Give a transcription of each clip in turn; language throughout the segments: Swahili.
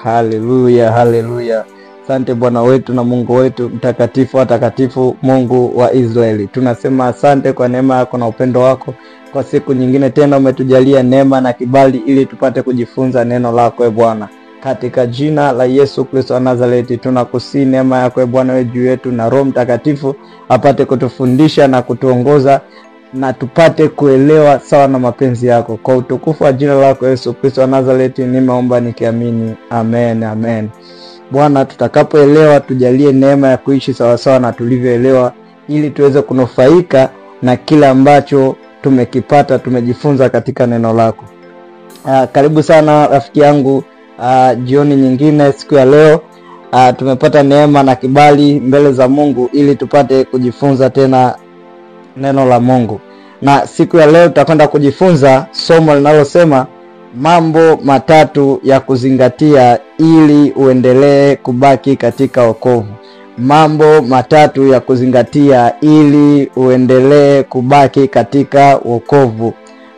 Haleluya, haleluya. Asante Bwana wetu na Mungu wetu mtakatifu wa takatifu, Mungu wa Israeli. Tunasema asante kwa neema yako na upendo wako. Kwa siku nyingine tena umetujalia neema na kibali ili tupate kujifunza neno lako, Bwana. Katika jina la Yesu Kristo wa Nazareti tunakusihi neema yako, Bwana, wewe juu yetu, na Roho Mtakatifu apate kutufundisha na kutuongoza na tupate kuelewa sawa na mapenzi yako. Kwa utukufu wa jina lako Yesu Kristo wa Nazareti nimeomba nikiamini. Amen, amen. Bwana, tutakapoelewa tujalie neema ya kuishi sawa sawa na tulivyoelewa, ili tuweze kunufaika na kila ambacho tumekipata, tumejifunza katika neno lako. Karibu sana rafiki yangu, jioni nyingine siku ya leo. Tumepata neema na kibali mbele za Mungu ili tupate kujifunza tena neno la Mungu. Na siku ya leo tutakwenda kujifunza somo linalosema mambo matatu ya kuzingatia ili uendelee kubaki katika wokovu. Mambo matatu ya kuzingatia ili uendelee kubaki katika wokovu.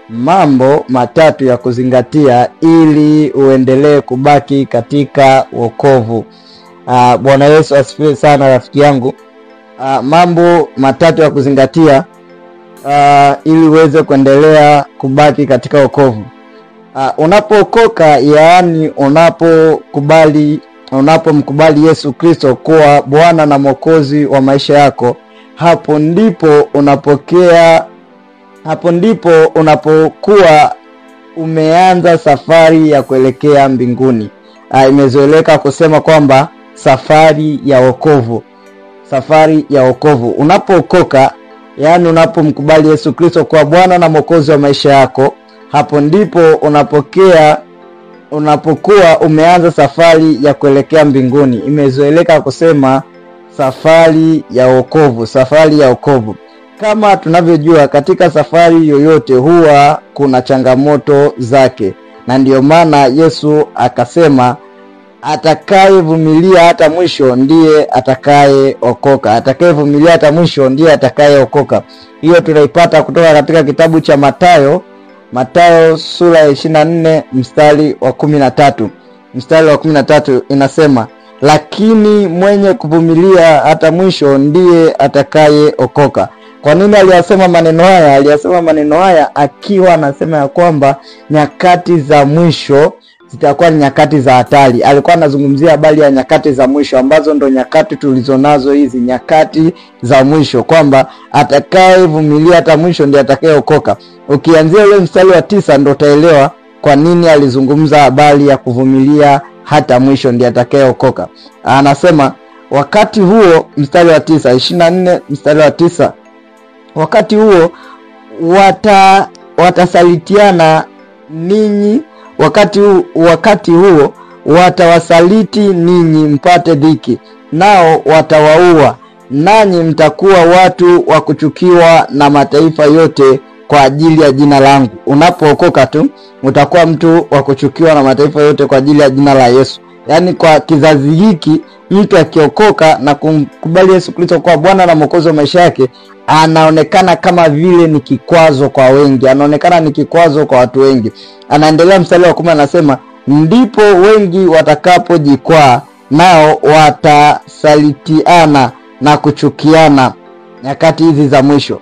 Mambo matatu ya kuzingatia ili uendelee kubaki katika wokovu. Bwana Yesu asifiwe sana rafiki yangu. Mambo matatu ya kuzingatia ili uweze kuendelea kubaki katika wokovu. Unapookoka, yaani unapomkubali Yesu Kristo kuwa Bwana na Mwokozi wa maisha yako, hapo ndipo unapokuwa umeanza safari ya kuelekea mbinguni. Imezoeleka kusema kwamba safari ya wokovu. Safari ya wokovu. Unapookoka, yaani unapomkubali Yesu Kristo kuwa Bwana na Mwokozi wa maisha yako, hapo ndipo unapokuwa umeanza safari ya kuelekea mbinguni. Imezoeleka kusema safari ya wokovu, safari ya wokovu. Kama tunavyojua, katika safari yoyote huwa kuna changamoto zake, na ndiyo maana Yesu akasema atakayevumilia hata mwisho ndiye atakayeokoka. Atakayevumilia hata mwisho ndiye atakayeokoka. Hiyo tunaipata kutoka katika kitabu cha Mathayo sura ya 24 mstari wa 13. Mstari wa 13 inasema, lakini mwenye kuvumilia hata mwisho ndiye atakayeokoka. Kwa nini aliyasema maneno haya? Aliyasema maneno haya akiwa anasema ya kwamba nyakati za mwisho zitakuwa ni nyakati za hatari. Alikuwa anazungumzia habari ya nyakati za mwisho ambazo ndo nyakati tulizonazo hizi, nyakati za mwisho, kwamba atakayevumilia hata mwisho ndiye atakayeokoka. Ukianzia ule mstari wa 9 ndo utaelewa kwa nini alizungumza habari ya kuvumilia hata mwisho ndiye atakayeokoka. Anasema wakati huo, mstari wa 9, 24 mstari wa 9, wakati huo watasalitiana ninyi, wakati huo watawasaliti ninyi mpate dhiki, nao watawaua, nanyi mtakuwa watu wa kuchukiwa na mataifa yote kwa ajili ya jina langu. Unapookoka tu utakuwa mtu wa kuchukiwa na mataifa yote kwa ajili ya jina la Yesu. Yaani kwa kizazi hiki, mtu akiokoka na kumkubali Yesu Kristo kuwa Bwana na Mwokozi wa maisha yake, anaonekana kama vile ni kikwazo kwa wengi, anaonekana ni kikwazo kwa watu wengi. Anaendelea mstari wa 10, anasema ndipo wengi watakapojikwaa, nao watasalitiana na kuchukiana nyakati hizi za mwisho.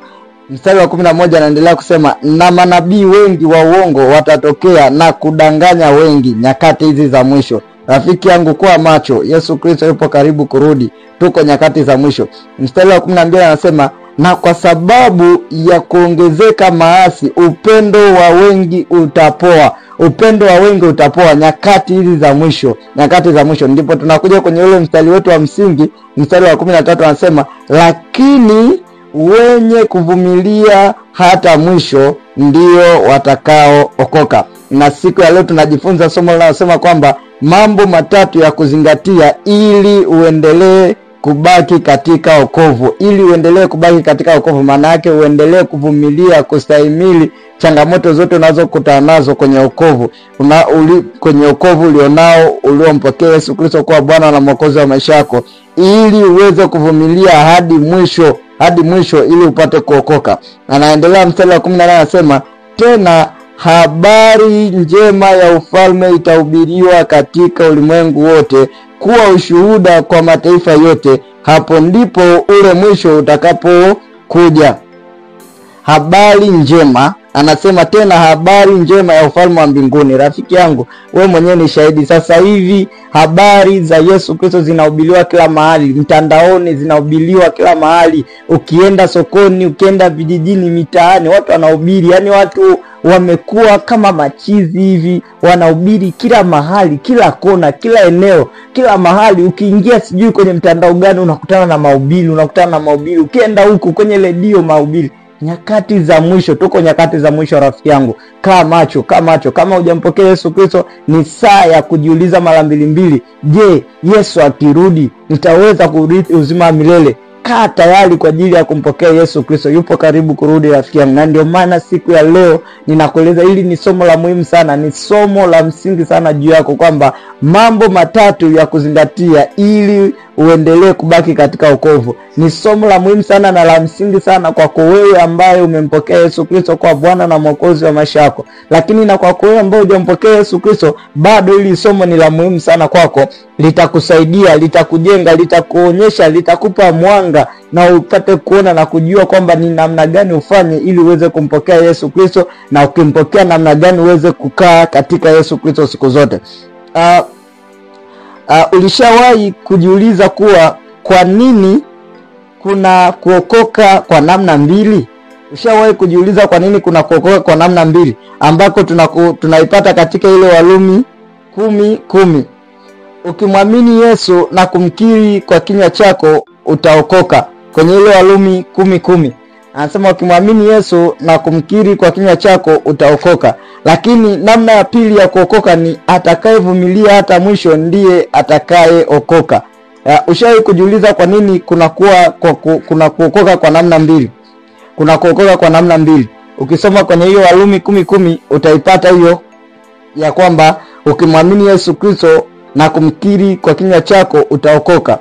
Mstari wa 11 anaendelea kusema, na manabii wengi wa uongo watatokea na kudanganya wengi nyakati hizi za mwisho. Rafiki yangu, kuwa macho, Yesu Kristo yupo karibu kurudi. Tuko nyakati za mwisho. Mstari wa 12 anasema, na kwa sababu ya kuongezeka maasi, upendo wa wengi utapoa. Upendo wa wengi utapoa nyakati hizi za mwisho. Nyakati za mwisho. Ndipo tunakuja kwenye ule mstari wetu wa msingi. Mstari wa 13 anasema, lakini wenye kuvumilia hata mwisho ndio watakaookoka. Na siku ya leo tunajifunza somo linalosema kwamba mambo matatu ya kuzingatia ili uendelee kubaki katika wokovu. Ili uendelee kubaki katika wokovu, maana yake uendelee kuvumilia, kustahimili changamoto zote unazokutana nazo kwenye wokovu. Kwenye wokovu ulionao, uliompokea Yesu Kristo kuwa Bwana na Mwokozi wa maisha yako, ili uweze kuvumilia hadi mwisho ili upate kuokoka. Anaendelea mstari wa 18 anasema, tena habari njema ya ufalme itahubiriwa katika ulimwengu wote kuwa ushuhuda kwa mataifa yote, hapo ndipo ule mwisho utakapokuja. Habari njema, anasema tena habari njema ya ufalme wa mbinguni. Rafiki yangu, wewe mwenyewe ni shahidi. Sasa hivi habari za Yesu Kristo zinahubiriwa kila mahali, mtandaoni zinahubiriwa kila mahali. Ukienda sokoni, ukienda vijijini, mitaani, watu wanahubiri. Yaani watu wamekuwa kama machizi hivi, wanahubiri kila mahali, kila kona, kila eneo, kila mahali. Ukiingia sijui kwenye mtandao gani unakutana na mahubiri, ukienda huku kwenye redio mahubiri. Nyakati za mwisho, tuko nyakati za mwisho rafiki yangu. Kaa macho. Kama hujampokea Yesu Kristo, ni saa ya kujiuliza mara mbili. Je, Yesu akirudi nitaweza kurithi uzima wa milele? Kaa tayari kwa ajili ya kumpokea Yesu Kristo. Yupo karibu kurudi rafiki yangu. Na ndio maana siku ya leo ninakueleza, hili ni somo la muhimu sana, ni somo la msingi sana juu yako, kwamba mambo matatu ya kuzingatia ili uendelee kubaki katika wokovu. Ni somo la muhimu sana na la msingi sana kwako wewe ambaye umempokea Yesu Kristo kwa Bwana na Mwokozi wa maisha yako. Lakini na kwako wewe ambaye hujampokea Yesu Kristo, bado hili somo ni la muhimu sana kwako. Litakusaidia, litakujenga, litakuonyesha, litakupa mwanga na upate kuona na kujua kwamba ni namna gani ufanye ili uweze kumpokea Yesu Kristo, na ukimpokea namna gani uweze kukaa katika Yesu Kristo siku zote. Ulishawahi kujiuliza kuwa kwa nini kuna kuokoka kwa namna mbili? Ushawahi kujiuliza kwa nini kuna kuokoka kwa namna mbili, ambako tunaipata katika ile Warumi 10:10. Ukimwamini Yesu na kumkiri kwa kinywa chako utaokoka. Kwenye ile Warumi 10:10 anasema ukimwamini Yesu na kumkiri kwa kinywa chako utaokoka. Lakini namna ya pili ya kuokoka ni atakayevumilia hata mwisho ndiye atakayeokoka. Ushawahi kujiuliza kwa nini kuna kuokoka kwa namna mbili? Kuna kuokoka kwa namna mbili. Ukisoma kwenye hiyo Warumi 10:10 utaipata hiyo ya kwamba ukimwamini Yesu Kristo na kumkiri kwa kinywa chako utaokoka.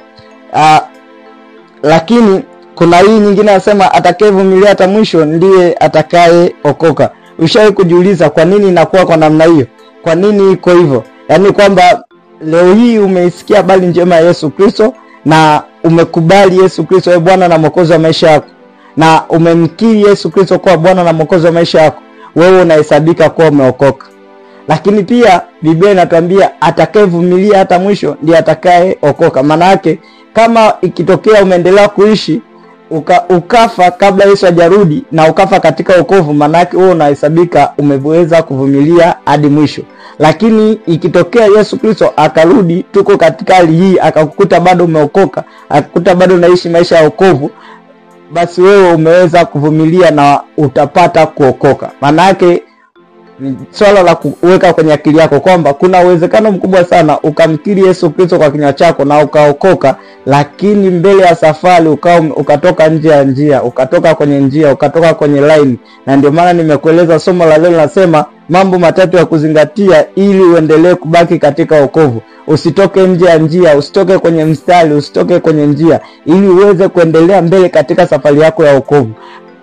Lakini kuna hii nyingine nasema atakayevumilia hata mwisho ndiye atakayeokoka. Ushawahi kujiuliza kwa nini inakuwa kwa namna hiyo? Kwa nini iko hivyo? Yaani kwamba leo hii umeisikia habari njema ya Yesu Kristo na umekubali Yesu Kristo awe Bwana na Mwokozi wa maisha yako, na umemkiri Yesu Kristo kuwa Bwana na Mwokozi wa maisha yako, wewe unahesabika kuwa umeokoka. Lakini pia Biblia inatuambia atakayevumilia hata mwisho ndiye atakayeokoka. Maana yake kama ikitokea umeendelea kuishi ukafa kabla Yesu hajarudi na ukafa katika wokovu, maana yake wewe unahesabika umeweza kuvumilia hadi mwisho. Lakini ikitokea Yesu Kristo akarudi, tuko katika hali hii, akakukuta bado umeokoka, akakukuta bado unaishi maisha ya wokovu, basi wewe umeweza kuvumilia na utapata kuokoka. Maana yake ni swala la kuweka kwenye akili yako kwamba kuna uwezekano mkubwa sana ukamkiri Yesu Kristo kwa kinywa chako na ukaokoka, lakini mbele ya safari ukatoka nje ya njia, ukatoka kwenye njia, ukatoka kwenye line. Na ndio maana nimekueleza somo la leo linasema mambo matatu ya kuzingatia ili uendelee kubaki katika wokovu. Usitoke nje ya njia, usitoke kwenye mstari, usitoke kwenye njia, ili uweze kuendelea mbele katika safari yako ya wokovu.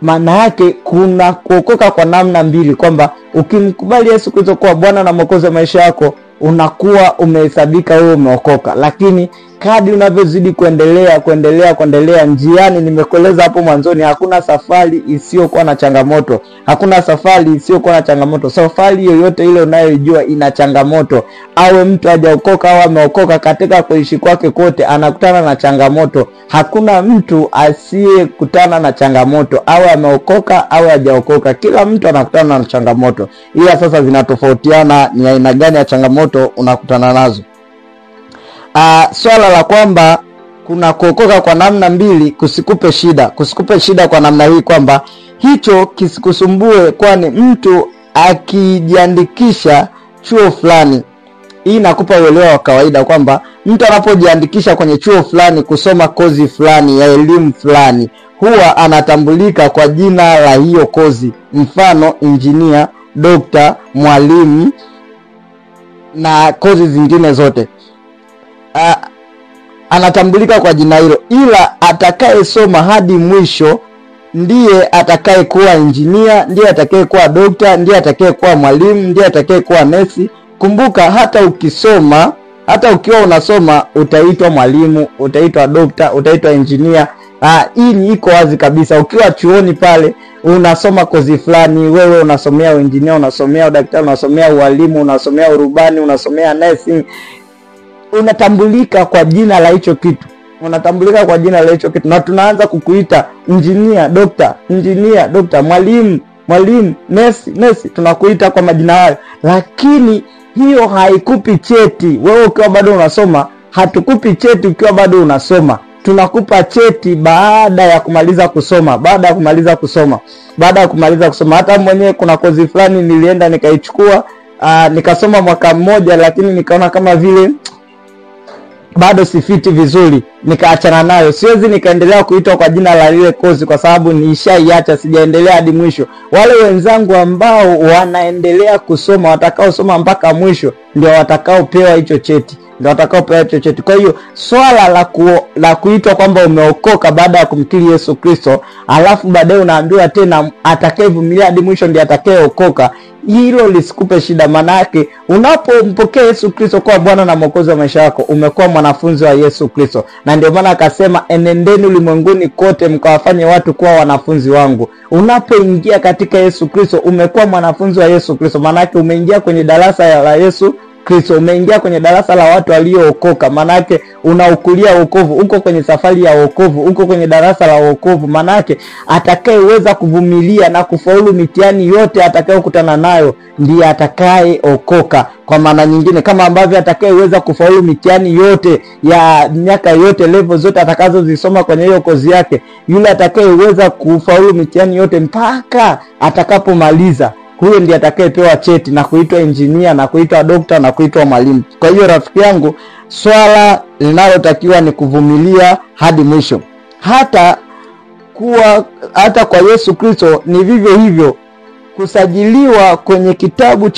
Maana yake kuna kuokoka kwa namna mbili, kwamba ukimkubali Yesu Kristo kuwa Bwana na Mwokozi wa maisha yako unakuwa umehesabika wewe umeokoka. Lakini kadri unavyozidi kuendelea njiani, nimekueleza hapo mwanzoni, hakuna safari isiyokuwa na changamoto. Hakuna safari isiyokuwa na changamoto. Safari yoyote ile unayojua ina changamoto. Awe mtu hajaokoka au ameokoka, katika kuishi kwake kote anakutana na changamoto. Hakuna mtu asiyekutana na changamoto, awe ameokoka au hajaokoka. Kila mtu anakutana na changamoto. Ila sasa zinatofautiana ni aina gani ya changamoto unakutana nazo. Swala la kwamba kuna kuokoka kwa namna mbili kusikupe shida kwa namna hii, kwamba hicho kisikusumbue, kwani mtu akijiandikisha chuo fulani, hii inakupa uelewa wa kawaida kwamba mtu anapojiandikisha kwenye chuo fulani kusoma kozi fulani ya elimu fulani, huwa anatambulika kwa jina la hiyo kozi. Mfano engineer, dokta, mwalimu na kozi zingine zote. Anatambulika kwa jina hilo. Ila atakayesoma hadi mwisho ndiye atakaye kuwa engineer, ndiye atakaye kuwa dokta, ndiye atakaye kuwa mwalimu, ndiye atakaye kuwa nesi. Kumbuka hata ukisoma, hata ukiwa unasoma utaitwa mwalimu, utaitwa dokta, utaitwa engineer. Hii ni iko wazi kabisa. Ukiwa chuoni pale unasoma kozi fulani, wewe unasomea engineer, unasomea udaktari, unasomea ualimu, unasomea urubani, unasomea nursing, unatambulika kwa jina la hicho kitu. Unatambulika kwa jina la hicho kitu na tunaanza kukuita engineer, doctor, mwalimu, nesi, tunakuita kwa majina hayo. Lakini hiyo haikupi cheti. Wewe ukiwa bado unasoma, hatukupi cheti ukiwa bado unasoma. Tunakupa cheti baada ya kumaliza kusoma, baada ya kumaliza kusoma. Hata mwenyewe kuna kozi fulani nilienda nikaichukua, nikasoma mwaka mmoja, lakini nikaona kama vile bado sifiti vizuri, nikaachana nayo. Siwezi nikaendelea kuitwa kwa jina la ile kozi kwa sababu nishaiacha, sijaendelea hadi mwisho. Wale wenzangu ambao wanaendelea kusoma, watakao soma mpaka mwisho, ndio watakao pewa hicho cheti, Kwa hiyo swala la kuitwa kwamba umeokoka baada ya kumkiri Yesu Kristo, alafu baadaye unaambiwa tena atakayevumilia hadi mwisho ndiye atakayeokoka, hilo lisikupe shida. Maana yake unapompokea Yesu Kristo kwa Bwana na Mwokozi wa maisha yako, umekuwa mwanafunzi wa Yesu Kristo. Na ndio maana akasema, enendeni ulimwenguni kote mkawafanye watu kuwa wanafunzi wangu. Unapoingia katika Yesu Kristo, umekuwa mwanafunzi wa Yesu Kristo. Maana yake umeingia kwenye darasa la Yesu Kristo, umeingia kwenye darasa la watu waliookoka. Manake unaukulia wokovu, uko kwenye safari ya wokovu, uko kwenye darasa la wokovu. Manake atakayeweza kuvumilia na kufaulu mitihani yote atakayokutana nayo ndiye atakayeokoka. Kwa maana nyingine, kama ambavyo atakayeweza kufaulu mitihani yote ya miaka yote, level zote atakazozisoma kwenye hiyo kozi yake, yule atakayeweza kufaulu mitihani yote mpaka atakapomaliza, huyo ndiye atakayepewa cheti na kuitwa engineer na kuitwa dokta na kuitwa mwalimu. Kwa hiyo rafiki yangu, swala linalotakiwa ni kuvumilia hadi mwisho. Hata kwa Yesu Kristo ni vivyo hivyo. Kusajiliwa kwenye kitabu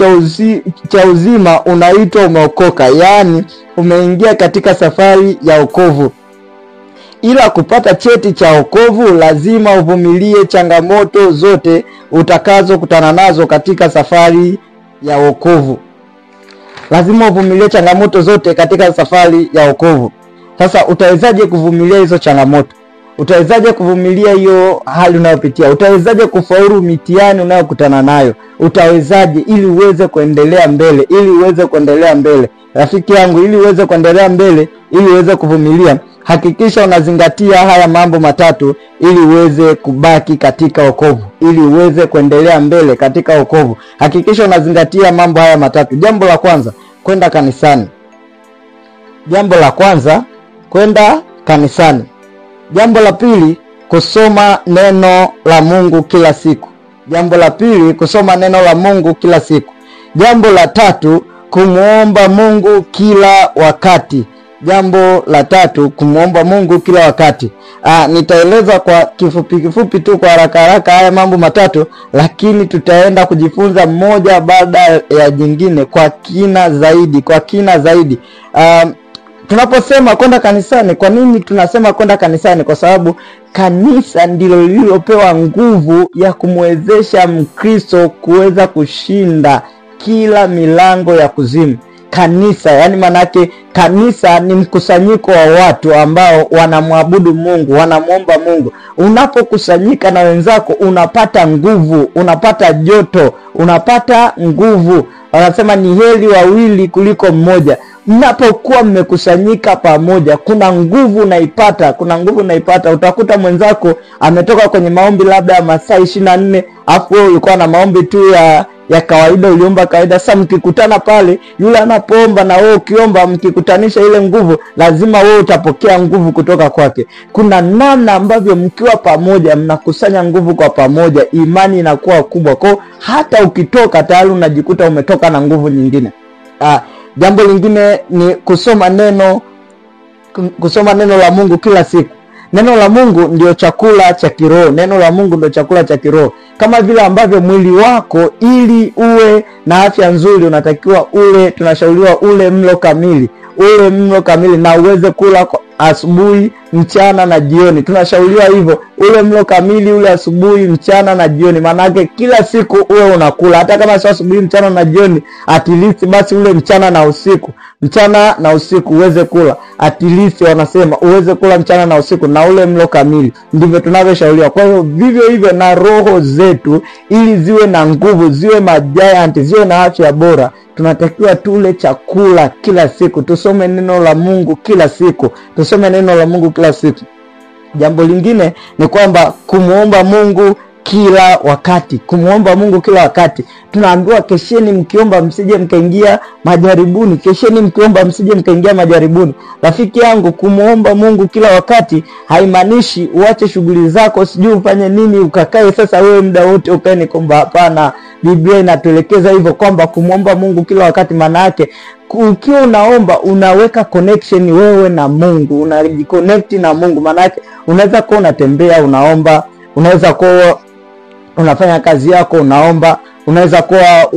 cha uzima unaitwa umeokoka, yaani umeingia katika safari ya wokovu. Ila kupata cheti cha wokovu lazima uvumilie changamoto zote utakazokutana nazo katika safari ya wokovu. Lazima uvumilie changamoto zote katika safari ya wokovu. Sasa utawezaje kuvumilia hizo changamoto? Utawezaje kuvumilia hiyo hali unayopitia? Utawezaje kufaulu mitihani unayokutana nayo? Utawezaje ili uweze kuendelea mbele? Rafiki yangu, ili uweze kuendelea mbele, ili uweze kuvumilia, hakikisha unazingatia haya mambo matatu ili uweze kubaki katika wokovu, ili uweze kuendelea mbele katika wokovu. Hakikisha unazingatia mambo haya matatu. Jambo la kwanza, kwenda kanisani. Jambo la pili, kusoma neno la Mungu kila siku. Jambo la tatu, kumuomba Mungu kila wakati. Nitaeleza kwa kifupi tu kwa haraka haya mambo matatu, lakini tutaenda kujifunza moja baada ya jingine kwa kina zaidi. Tunaposema kwenda kanisani, kwa nini tunasema kwenda kanisani? Kwa sababu kanisa ndilo lililopewa nguvu ya kumwezesha Mkristo kuweza kushinda kila milango ya kuzimu. Kanisa, yani manake kanisa ni mkusanyiko wa watu ambao wanamwabudu Mungu, wanamuomba Mungu. Unapokusanyika na wenzako unapata nguvu, unapata joto, unapata nguvu. Wanasema ni heri wawili kuliko mmoja. Mnapokuwa mmekusanyika pamoja, kuna nguvu unaipata. Utakuta mwenzako ametoka kwenye maombi labda ya masaa 24, afu wewe ulikuwa na maombi tu ya kawaida, uliomba kawaida. Sasa mkikutana pale, yule anapoomba na wewe ukiomba, mkikutanisha ile nguvu, lazima wewe utapokea nguvu kutoka kwake. Kuna namna ambavyo mkiwa pamoja, mnakusanya nguvu kwa pamoja, imani inakuwa kubwa. Kwa hata ukitoka tayari unajikuta umetoka na nguvu nyingine. Jambo lingine ni kusoma neno la Mungu kila siku. Neno la Mungu ndio chakula cha kiroho. Kama vile ambavyo mwili wako, ili uwe na afya nzuri, unatakiwa tunashauriwa ule mlo kamili na uweze kula asubuhi, mchana na jioni. Tunashauriwa hivyo, ule mlo kamili ule asubuhi, mchana na jioni. Maana yake kila siku uwe unakula, hata kama sio asubuhi, mchana na jioni, at least basi ule mchana na usiku, mchana na usiku uweze kula, at least wanasema uweze kula mchana na usiku na ule mlo kamili. Ndivyo tunavyoshauriwa. Kwa hiyo vivyo hivyo na roho zetu, ili ziwe na nguvu, ziwe majiant, ziwe na afya bora, tunatakiwa tule chakula kila siku, tusome neno la Mungu kila siku, tusome neno la Mungu kila siku. Jambo lingine ni kwamba kumuomba Mungu kila wakati, kumuomba Mungu kila wakati. Tunaambiwa kesheni mkiomba msije mkaingia majaribuni, kesheni mkiomba msije mkaingia majaribuni. Rafiki yangu, kumuomba Mungu kila wakati haimaanishi uache shughuli zako, sijui ufanye nini ukakae sasa wewe muda wote ukae ni kwamba. Hapana, Biblia inatuelekeza hivyo kwamba kumuomba Mungu kila wakati maana yake ukiwa unaomba unaweka connection wewe na Mungu, unajiconnect na Mungu. Maana yake unaweza kuwa unatembea unaomba, unaweza kuwa unafanya kazi yako unaomba, unaweza kuwa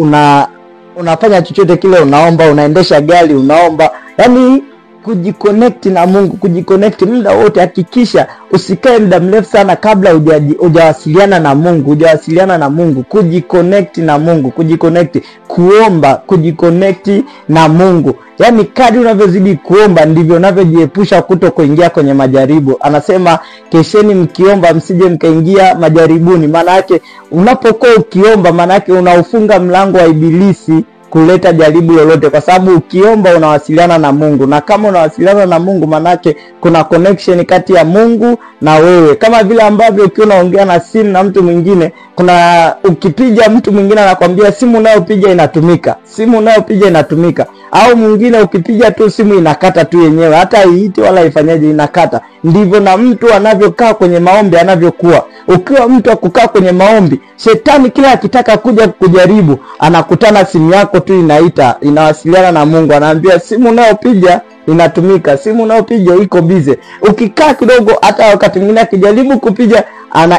unafanya chochote kile unaomba, unaendesha gari unaomba. Yaani kujiconnect na Mungu, kujiconnect muda wote. Hakikisha usikae muda mrefu sana kabla hujawasiliana na Mungu, hujawasiliana na Mungu. Kujiconnect na Mungu, kujiconnect, kuomba, kujiconnect na Mungu. Yaani kadri unavyozidi kuomba ndivyo unavyojiepusha kuto kuingia kwenye majaribu. Anasema kesheni mkiomba msije mkaingia majaribuni. Maana yake unapokuwa ukiomba, maana yake unaufunga mlango wa ibilisi kuleta jaribu lolote, kwa sababu ukiomba unawasiliana na Mungu, na kama unawasiliana na Mungu manake kuna connection kati ya Mungu na wewe. Kama vile ambavyo ukiwa unaongea na simu na mtu mwingine, kuna ukipiga mtu mwingine anakuambia simu unayopiga inatumika, simu unayopiga inatumika. Au mwingine ukipiga tu simu inakata tu yenyewe, hata iiti wala ifanyaje inakata. Ndivyo na mtu anavyokaa kwenye maombi anavyokuwa. Ukiwa mtu akukaa kwenye maombi, shetani kila akitaka kuja kujaribu, anakutana simu yako tu inaita, inawasiliana na Mungu, anaambia simu unayopiga inatumika, simu unayopiga iko busy. Ukikaa kidogo, hata wakati mwingine akijaribu kupiga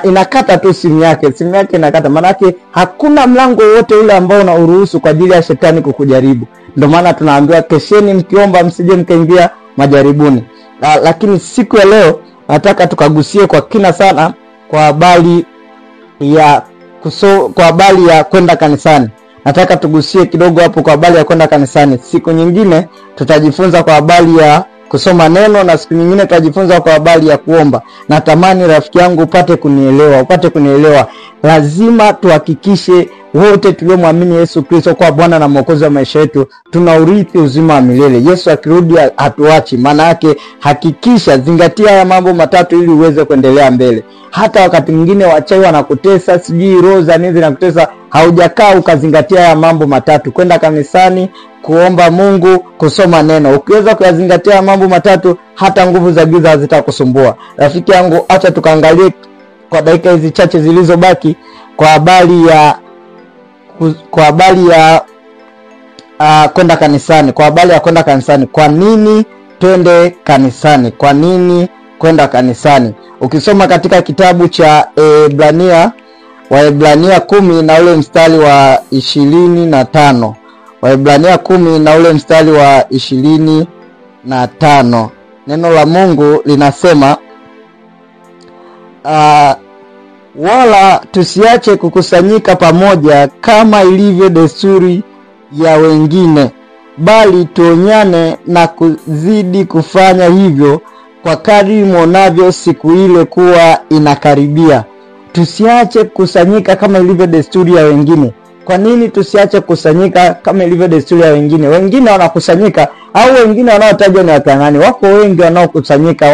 inakata tu simu yake inakata. Maana yake hakuna mlango wote ule ambao unaruhusu kwa ajili ya shetani kukujaribu. Ndio maana tunaambiwa kesheni mkiomba msije mkaingia majaribuni. Lakini siku ya leo nataka tukagusie kwa kina sana kwa habari ya kwenda kanisani. Nataka tugusie kidogo hapo kwa habari ya kwenda kanisani. Siku nyingine tutajifunza kwa habari ya kusoma neno, na siku nyingine tutajifunza kwa habari ya kuomba. Natamani rafiki yangu upate kunielewa. Lazima tuhakikishe wote tuliomwamini Yesu Kristo kwa Bwana na Mwokozi wa maisha yetu tunaurithi uzima wa milele. Yesu akirudi hatuachi. Maana yake hakikisha, zingatia haya mambo matatu ili uweze kuendelea mbele. Hata wakati mwingine wachawi wanakutesa, sijui roho za nini zinakutesa, haujakaa ukazingatia haya mambo matatu: kwenda kanisani, kuomba Mungu, kusoma neno. Ukiweza kuyazingatia mambo matatu, hata nguvu za giza hazitakusumbua. Rafiki yangu, acha tukaangalie kwa dakika hizi chache zilizobaki kwa habari ya kwenda kanisani, kwa habari ya kwenda kanisani. Kwa nini twende kanisani? Kwa nini kwenda kanisani? Ukisoma katika kitabu cha Waebrania 10 na ule mstari wa 25. Waebrania 10 na ule mstari wa 25. Neno la Mungu linasema wala tusiache kukusanyika pamoja kama ilivyo desturi ya wengine, bali tuonyane na kuzidi kufanya hivyo kwa kadri muonavyo siku ile kuwa inakaribia. Tusiache kusanyika kama ilivyo desturi ya wengine. Kwa nini tusiache kusanyika kama ilivyo desturi ya wengine? Wengine wanakusanyika, au wengine wanaotajwa ni wakangani. Wako wengi wanaokusanyika,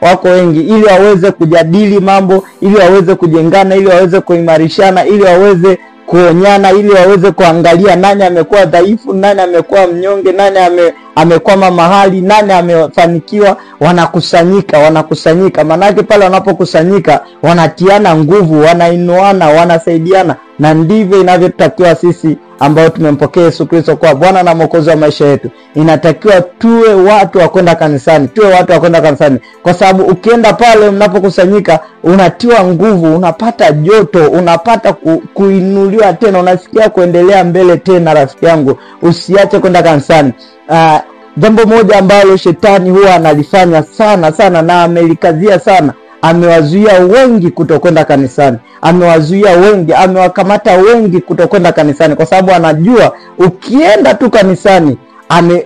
wako wengi ili waweze kujadili mambo, ili waweze kujengana, ili waweze kuimarishana, ili waweze kuonyana, ili waweze kuangalia nani amekuwa dhaifu, nani amekuwa mnyonge, nani amekwama mahali, nani amefanikiwa. Wanakusanyika. Maana yake pale wanapokusanyika wanatiana nguvu, wanainuana, wanasaidiana. Na ndivyo inavyotakiwa sisi ambao tumempokea Yesu Kristo kwa Bwana na Mwokozi wa maisha yetu. Inatakiwa tuwe watu wa kwenda kanisani, kwa sababu ukienda pale mnapokusanyika unatiwa nguvu, unapata joto, unapata kuinuliwa tena, unasikia kuendelea mbele tena. Rafiki yangu, usiache kwenda kanisani. jambo moja ambalo shetani huwa analifanya sana sana na amelikazia sana, amewazuia wengi kutokwenda kanisani. Amewazuia wengi, amewakamata wengi kutokwenda kanisani, kwa sababu anajua ukienda tu kanisani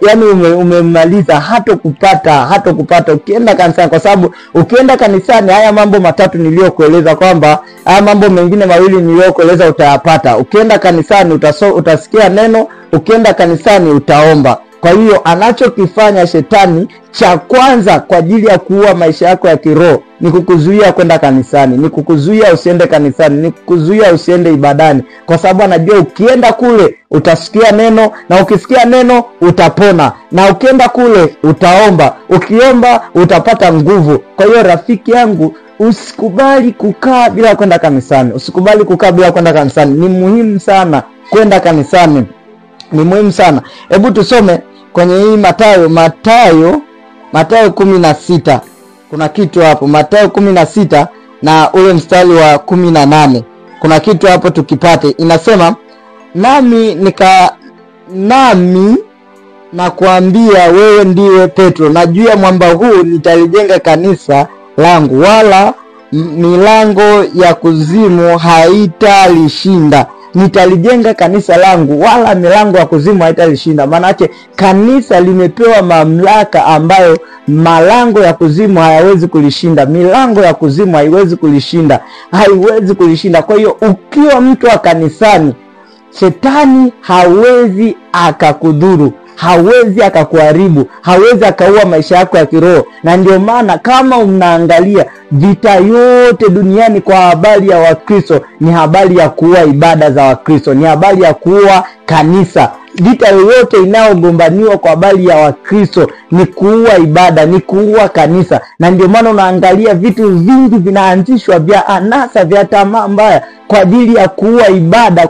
yani umemaliza, hatokupata ukienda kanisani. Kwa sababu ukienda kanisani, haya mambo matatu niliyokueleza, kwamba haya mambo mengine mawili niliyokueleza utayapata. Ukienda kanisani utasikia neno, ukienda kanisani utaomba. Kwa hiyo anachokifanya shetani cha kwanza kwa ajili ya kuua maisha yako ya kiroho ni kukuzuia kwenda kanisani, ni kukuzuia usiende kanisani, ni kukuzuia usiende ibadani, kwa sababu anajua ukienda kule utasikia neno, na ukisikia neno utapona, na ukienda kule utaomba, ukiomba utapata nguvu. Kwa hiyo rafiki yangu, usikubali kukaa bila kwenda kanisani. Usikubali kukaa bila kwenda kanisani. Ni muhimu sana kwenda kanisani. Ni muhimu sana. Hebu tusome kwenye hii Mathayo 16. Kuna kitu hapo Mathayo 16 na ule mstari wa 18. Kuna kitu hapo tukipate. Inasema, nami nakuambia wewe ndiwe Petro, na juu ya mwamba huu nitalijenga kanisa langu, wala milango ya kuzimu haitalishinda. Nitalijenga kanisa langu, wala milango ya kuzimu haitalishinda. Maana yake kanisa limepewa mamlaka ambayo malango ya kuzimu hayawezi kulishinda. Milango ya kuzimu haiwezi kulishinda. Kwa hiyo ukiwa mtu wa kanisani, shetani hawezi akakudhuru, hawezi akakuharibu, hawezi akaua maisha yako ya kiroho. Na ndio maana kama unaangalia vita yote duniani kwa habari ya Wakristo, ni habari ya kuua ibada za Wakristo, ni habari ya kuua kanisa. Vita yoyote inayogombaniwa kwa habari ya Wakristo ni kuua ibada, ni kuua kanisa. Na ndio maana unaangalia vitu vingi vinaanzishwa vya anasa, vya tamaa mbaya, kwa ajili ya kuua ibada,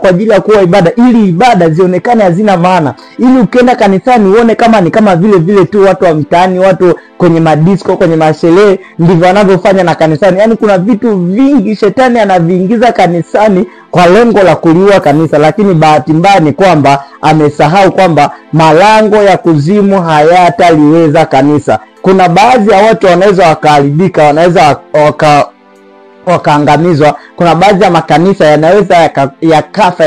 ili ibada zionekane hazina maana, ili ukienda kanisani uone kama vile tu watu wa mtaani, watu kwenye madisco, kwenye masherehe, ndivyo wanavyofanya na kanisani. Yani kuna vitu vingi shetani anaviingiza kanisani kwa lengo la kuliua kanisa. Lakini bahati mbaya ni kwamba amesahau kwamba malango ya kuzimu hayataliweza kanisa. Kuna baadhi ya watu wanaweza wakaharibika, wanaweza wakaangamizwa. Kuna baadhi ya makanisa yanaweza yakafa,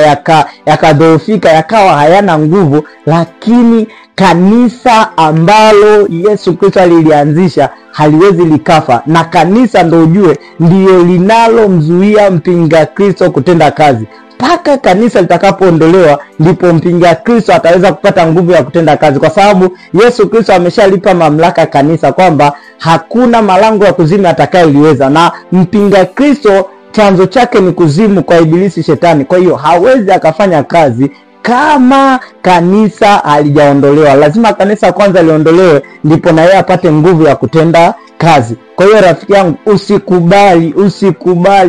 yakadhoofika, yakawa hayana nguvu, lakini kanisa ambalo Yesu Kristo alilianzisha haliwezi likafa. Na kanisa ndio ujue ndio linalomzuia mpinga Kristo kutenda kazi. Paka kanisa litakapoondolewa ndipo mpinga Kristo ataweza kupata nguvu ya kutenda kazi, kwa sababu Yesu Kristo ameshalipa mamlaka kanisa kwamba hakuna malango ya kuzimu atakayeliweza. Na mpinga Kristo chanzo chake ni kuzimu, kwa ibilisi, shetani. Kwa hiyo hawezi akafanya kazi kama kanisa halijaondolewa. Lazima kanisa kwanza liondolewe, ndipo na yeye apate nguvu ya kutenda kazi. Kwa hiyo rafiki yangu,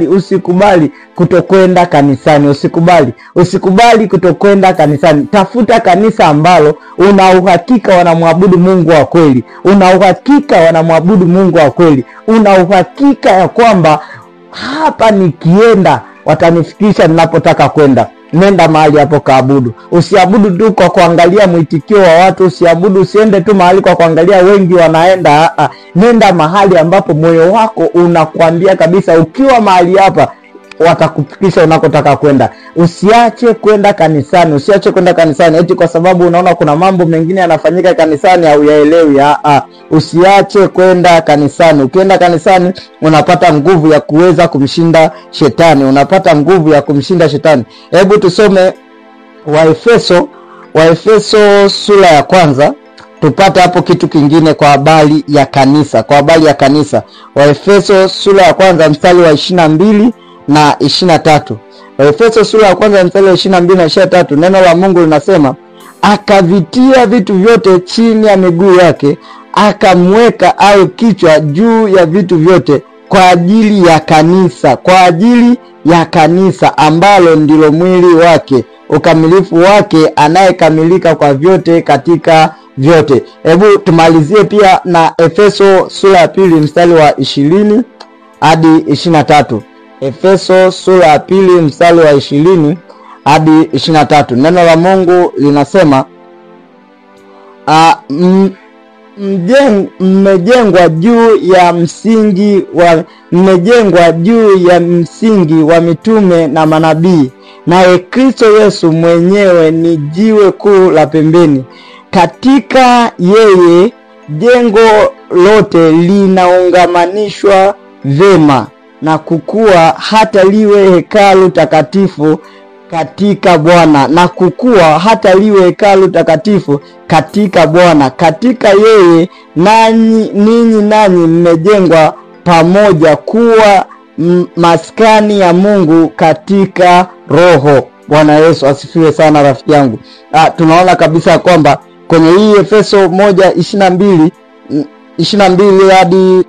usikubali kutokwenda kanisani. Usikubali kutokwenda kanisani. Tafuta kanisa ambalo una uhakika wanamwabudu Mungu wa kweli. Una uhakika ya kwamba hapa nikienda watanifikisha ninapotaka kwenda. Nenda mahali hapo kaabudu. Usiabudu tu kwa kuangalia mwitikio wa watu. Usiende tu mahali kwa kuangalia wengi wanaenda. Nenda mahali ambapo moyo wako unakuambia kabisa, ukiwa mahali hapa watakufikisha unakotaka kwenda. Usiache kwenda kanisani eti kwa sababu unaona kuna mambo mengine yanafanyika kanisani au yaelewi. Usiache kwenda kanisani. Ukienda kanisani unapata nguvu ya kuweza kumshinda shetani. Hebu tusome Waefeso sura ya 1, tupate hapo kitu kingine kwa habari ya kanisa. Waefeso sura ya 1 mstari wa 22 na 23. Waefeso sura ya 1 mstari wa 22 na 23, neno la Mungu linasema, akavitia vitu vyote chini ya miguu yake, akamweka awe kichwa juu ya vitu vyote kwa ajili ya kanisa ambalo ndilo mwili wake, ukamilifu wake, anayekamilika kwa vyote katika vyote. Hebu tumalizie pia na Efeso sura ya 2 mstari wa 20 hadi 23. Efeso sura ya 2 mstari wa 20 hadi 23. Neno la Mungu linasema, mmejengwa juu ya msingi wa mitume na manabii, naye Kristo Yesu mwenyewe ni jiwe kuu la pembeni. Katika yeye jengo lote linaungamanishwa vema na kukua hata liwe hekalu takatifu katika Bwana, Katika yeye ninyi mmejengwa pamoja kuwa maskani ya Mungu katika Roho. Bwana Yesu asifiwe sana rafiki yangu. Tunaona kabisa kwamba kwenye hii Efeso 1:22 hadi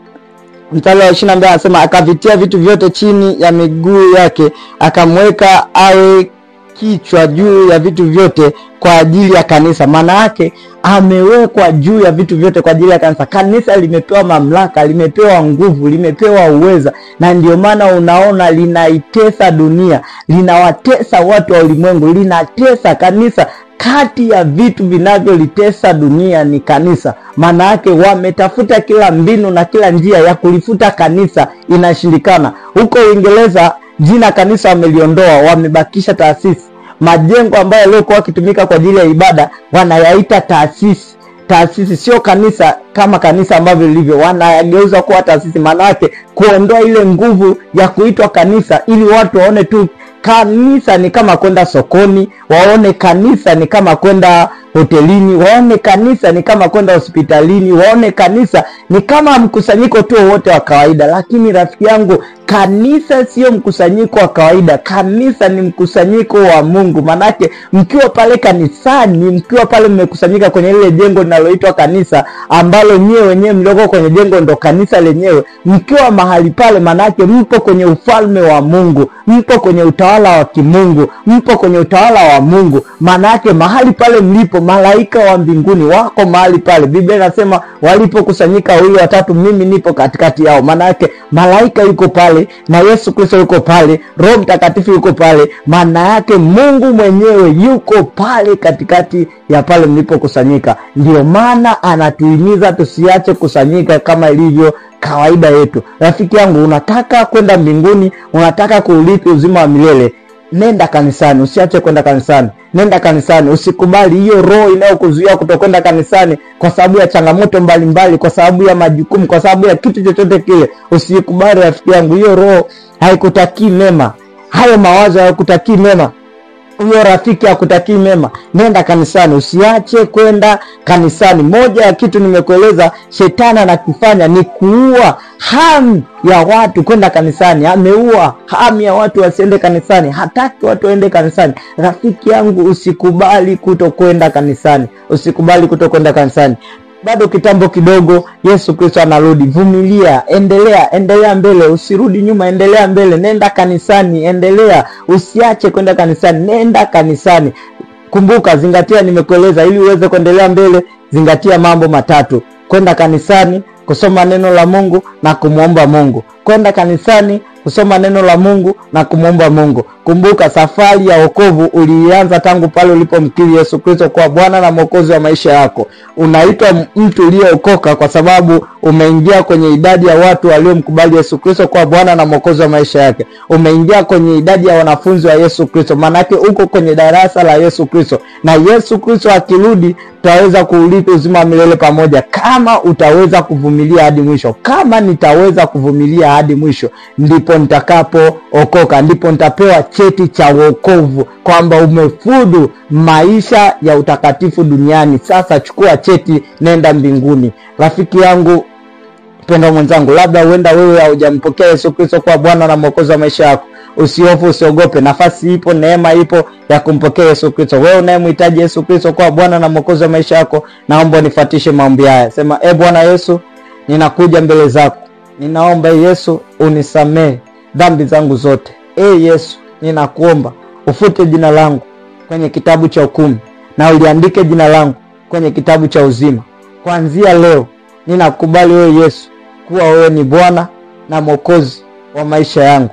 mstari wa 22 anasema, akavitia vitu vyote chini ya miguu yake, akamweka awe kichwa juu ya vitu vyote kwa ajili ya kanisa. Maana yake amewekwa juu ya vitu vyote kwa ajili ya kanisa. Kanisa limepewa mamlaka, limepewa nguvu, limepewa uweza, na ndio maana unaona linaitesa dunia, linawatesa watu wa ulimwengu, linatesa kanisa. Kati ya vitu vinavyolitesa dunia ni kanisa. Maana yake wametafuta kila mbinu na kila njia ya kulifuta kanisa, inashindikana. Huko Uingereza jina kanisa wameliondoa, wamebakisha taasisi. Majengo ambayo yaliokuwa yakitumika kwa ajili ya ibada wanayaita taasisi. Taasisi sio kanisa kama kanisa ambavyo lilivyo, wanayageuza kuwa taasisi. Maana yake kuondoa ile nguvu ya kuitwa kanisa, ili watu waone tu kanisa ni kama kwenda sokoni, waone kanisa ni kama kwenda hotelini, waone kanisa ni kama kwenda hospitalini, waone kanisa ni kama mkusanyiko tu wote wa kawaida. Lakini rafiki yangu, kanisa sio mkusanyiko wa kawaida. Kanisa ni mkusanyiko wa Mungu. Manake mkiwa pale kanisani, mkiwa pale mmekusanyika kwenye ile jengo linaloitwa kanisa, ambalo nyewe wenyewe mlioko kwenye jengo ndo kanisa lenyewe, mkiwa mahali pale, manake mpo kwenye ufalme wa Mungu, mpo kwenye utawala wa kimungu, mpo kwenye utawala wa Mungu. Manake mahali pale mlipo, malaika wa mbinguni wako mahali pale. Biblia inasema walipokusanyika 2 au 3, mimi nipo katikati yao. Manake malaika yuko pale, na Yesu Kristo yuko pale, Roho Mtakatifu yuko pale. Maana yake Mungu mwenyewe yuko pale katikati ya pale mlipokusanyika. Ndio maana anatuhimiza tusiache kusanyika kama ilivyo kawaida yetu. Rafiki yangu, unataka kwenda mbinguni, unataka kuurithi uzima wa milele, nenda kanisani. Usiache kwenda kanisani, nenda kanisani. Usikubali hiyo roho inayokuzuia kutokwenda kanisani kwa sababu ya changamoto mbalimbali, kwa sababu ya majukumu, kwa sababu ya kitu chochote kile. Usikubali rafiki yangu, hiyo roho haikutakii mema, hayo mawazo hayakutakii mema, huyo rafiki hakutakii mema. Nenda kanisani, usiache kwenda kanisani. Moja ya kitu nimekueleza shetani anakifanya ni kuua hamu ya watu kwenda kanisani. Ameua hamu ya watu wasiende kanisani, hataki watu waende kanisani. Rafiki yangu, usikubali kutokwenda kanisani, usikubali kutokwenda kanisani. Bado kitambo kidogo Yesu Kristo anarudi. Vumilia, endelea mbele, usirudi nyuma, endelea mbele. Nenda kanisani, endelea, usiache kwenda kanisani, nenda kanisani. Kumbuka, zingatia nimekueleza, ili uweze kuendelea mbele, zingatia mambo matatu: kwenda kanisani, kusoma neno la Mungu na kumuomba Mungu. Kwenda kanisani, kusoma neno la Mungu na kumuomba Mungu. Kumbuka, safari ya wokovu ulianza tangu pale ulipomkiri Yesu Kristo kwa Bwana na Mwokozi wa maisha yako. Unaitwa mtu uliyeokoka kwa sababu umeingia kwenye idadi ya watu waliomkubali Yesu Kristo kwa Bwana na Mwokozi wa maisha yake. Umeingia kwenye idadi ya wanafunzi wa Yesu Kristo. Manake uko kwenye darasa la Yesu Kristo, na Yesu Kristo akirudi tutaweza kuurithi uzima wa milele pamoja, kama utaweza kuvumilia hadi mwisho. Kama nitaweza kuvumilia hadi mwisho, ndipo nitakapookoka, ndipo nitapewa cheti cha wokovu kwamba umefudu maisha ya utakatifu duniani. Sasa chukua cheti, nenda mbinguni. Rafiki yangu, mpendwa mwenzangu, labda huenda wewe haujampokea Yesu Kristo kwa Bwana na Mwokozi wa maisha yako. Usihofu, usiogope. Nafasi ipo, neema ipo ya kumpokea Yesu Kristo. Wewe unayemhitaji Yesu Kristo kwa Bwana na Mwokozi wa maisha yako, naomba nifuatishe maombi haya. Sema: Bwana Yesu, ninakuja mbele zako. Ninaomba Yesu unisamehe dhambi zangu zote. Yesu, ninakuomba ufute jina langu kwenye kitabu cha hukumu na uliandike jina langu kwenye kitabu cha uzima. Kuanzia leo ninakubali wewe Yesu kuwa wewe ni Bwana na Mwokozi wa maisha yangu.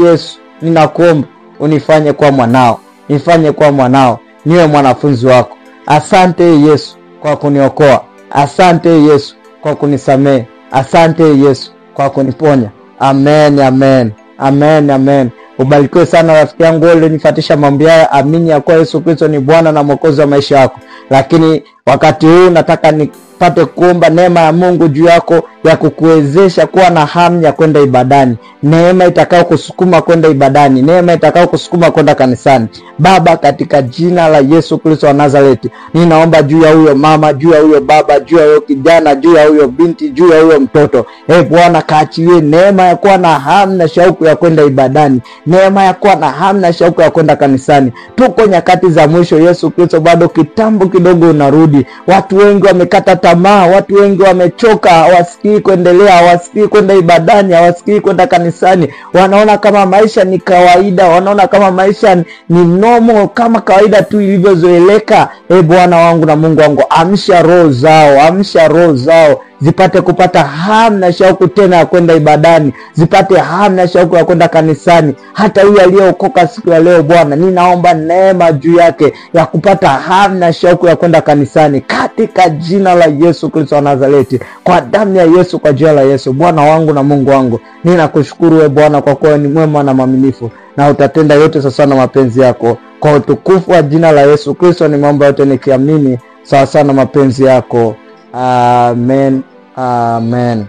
Yesu, ninakuomba unifanye kwa mwanao, nifanye kwa mwanao, niwe mwanafunzi wako. Asante Yesu kwa kuniokoa. Asante Yesu kwa kunisamehe. Asante Yesu kwa kuniponya. Amen, amen. Amen, amen. Ubarikiwe sana rafiki yangu wewe unifuatisha mambo haya. Amini ya kuwa Yesu Kristo ni Bwana na Mwokozi wa maisha yako. Lakini wakati huu nataka nipate kuomba neema ya Mungu juu yako ya kukuwezesha kuwa na hamu ya kwenda ibadani. Neema itakao kusukuma kwenda ibadani, neema itakao kusukuma kwenda kanisani. Baba, katika jina la Yesu Kristo wa Nazareti, ninaomba juu ya huyo mama, juu ya huyo baba, juu ya huyo kijana, juu ya huyo binti, juu ya huyo mtoto. Bwana, kaachilie neema ya kuwa na hamu na shauku ya kwenda ibadani, neema ya kuwa na hamu na shauku ya kwenda kanisani. Tuko nyakati za mwisho Yesu Kristo, bado kitambo kidogo unarudi. Watu wengi wamekata tamaa, watu wengi wamechoka, hawasikii kuendelea, hawasikii kwenda ibadani, hawasikii kwenda kanisani. Wanaona kama maisha ni kawaida, wanaona kama maisha ni normal, kama kawaida tu ilivyozoeleka. Bwana wangu na Mungu wangu, amsha roho zao, amsha roho zao zipate kupata hamu na shauku tena ya kwenda ibadani, zipate hamu na shauku ya kwenda kanisani. Hata huyu aliyeokoka siku ya leo Bwana, ninaomba neema juu yake ya kupata hamu na shauku ya kwenda kanisani, katika jina la Yesu Kristo wa Nazareti, kwa damu ya Yesu, kwa jina la Yesu. Bwana wangu na Mungu wangu, ninakushukuru wewe Bwana kwa kuwa ni mwema na mwaminifu, na utatenda yote sasa na mapenzi yako. Kwa utukufu wa jina la Yesu Kristo ni mambo yote nikiamini sawa sana mapenzi yako. Amen. Amen.